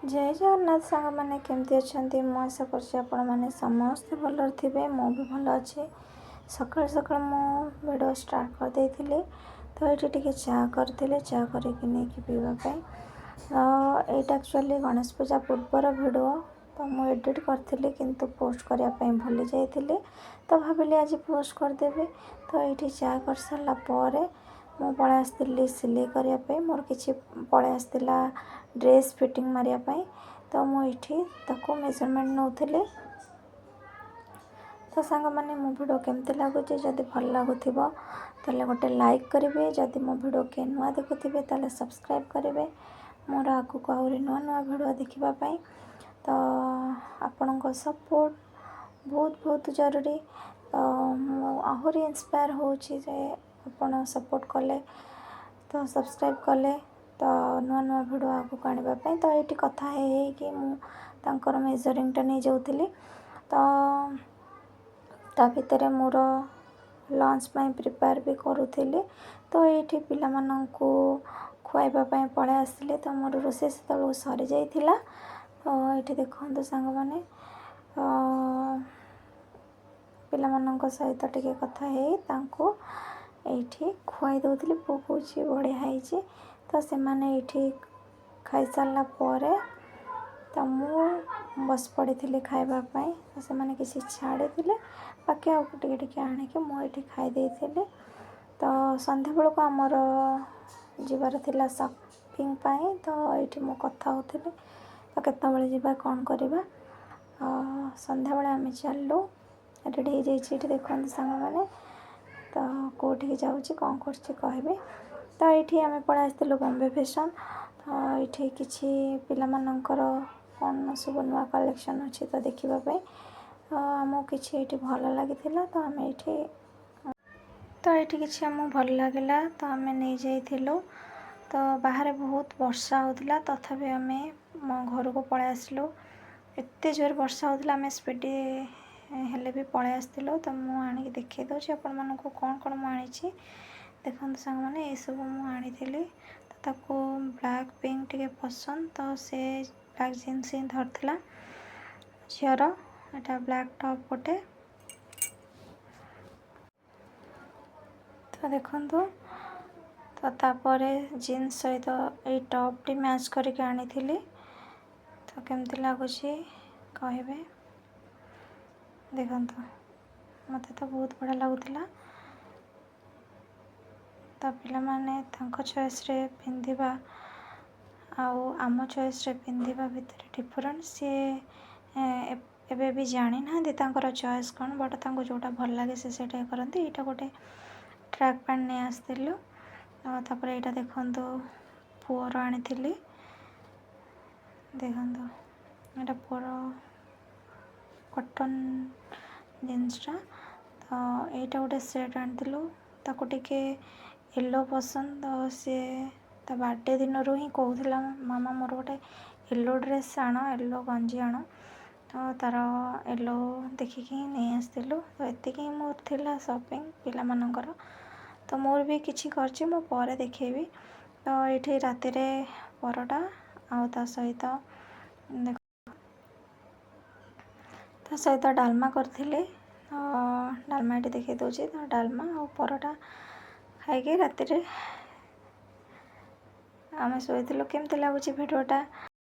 जय जगन्नाथ सांग मैंने केमती अच्छा मु आशा कर समस्ते भल थे मु भी भल अच्छे सकाल सकाल वीडियो स्टार्ट कर देती तो ये टे चा करी चा करके पीवाई यहाँ एक्चुअली गणेश पूजा पूर्वर वीडियो तो मुझे एडिट करी किंतु पोस्ट करने भूली जाइए तो भाविली आज पोस्ट करदेवी तो ये चा कर सारापर मु पलि आसती सिलाई करने मोर कि पलि आसला ड्रेस फिटिंग मारियापाई तो मुझे मेजरमेंट नौली तो सांग मैंने मो भिडियो केमती लगुच जदि भल लगुथ ताले गोटे लाइक करेंगे जदि मो भिडियो के नुआ देखुथे ताले सब्सक्राइब करेंगे मोर आगक आहरी नुआ नुआ भिडियो देखापी तो आपण सपोर्ट बहुत बहुत जरूरी तो आहरी इंस्पायर होची आप सपोर्ट कले तो सब्सक्राइब कले तो नुआ नुआ भिडियो आगक आने तो ये कथा कि मुझे मेजरिंगटा नहीं जाऊली तो ता भितर मोर लंच प्रिपेयर भी करूली तो ये पिला माननकु खुआइबापी पलि आसली तो मोर रोषे से सरी जाइथिला तो ये देखो सांग मैंने पिला माननक सहित टिके कथा ये खुआई दौली पु कौची बढ़िया है तो से मैंने ये खाई सारा पर तो मु बस पड़ी थी खावाई तो से मैंने किसी छाड़ी बाकी आगे आणिक मुझे खाई तो संध्या बेलू आमर जीवार थिला शॉपिंग तो ये मु कथा होती तो केतबेले जीवा कौन करवा संध्या बेले आम चलू रेडी हो जाइए देखते सांग मैंने तो कौटी जाऊँगी कौन करी तो ये आम पलि आसलु बॉम्बे फैशन तो ये किसी पिला मानकर कौन सब नुआ कलेक्शन अच्छी तो देखापी आमको किसी ये भल लगी तो आम ये तो ये किसी आमको भल लगे तो आम नहीं जाइलु तो बाहर बहुत वर्षा होता तथापि आम घर को पलि आसलु एत जोर वर्षा होता आम स्पीड हेले भी पलि आसलु तो मुझे देखी दूसरी आपण मानक कौन कौन मुझे देखते सांग मैंने ये सब मुझे तो ताको ब्लैक पिंक टे पसंद तो से ब्लैक जीन्स ही धरला झीर एटा ब्लैक टॉप गोटे तो देखु तो तापर जीन्स सहित ये टॉप टी मैच करके आनी तो केमती लगुच कहे देखु मत तो बहुत बढ़िया लगुला तो पिला माने चॉइस रे पिंधिबा आम चॉइस रे पिंधिबा भितर डिफरेंस सी एबे भी जानी ना चॉइस कौन बट जोटा भल लगे से करती यहाँ गोटे ट्रैक पैंट नहीं आसलु तापर यहाँ देखु पुअर आनी देखु यहाँ पुअर कॉटन जीन्सटा तो यहाँ गोटे सेट आनी ताको टिके येलो पसंद तो सी ता बर्थडे दिन रू ही कहूला मामा मोर गोटे येलो ड्रेस आण येलो गंजी आण तो तार येलो देखिकी नहीं आसलु तो ये मोर थिला शॉपिंग पिला मानकर तो मोर भी किसी कर मु पर देखेबी तो ये राति परोटा आ सहित ता सहित डालमा करी तो डालमा ये देखी दूसरी तो डालमा और परोटा खाई राति आम शोलु केमती लगुच भिडियोटा।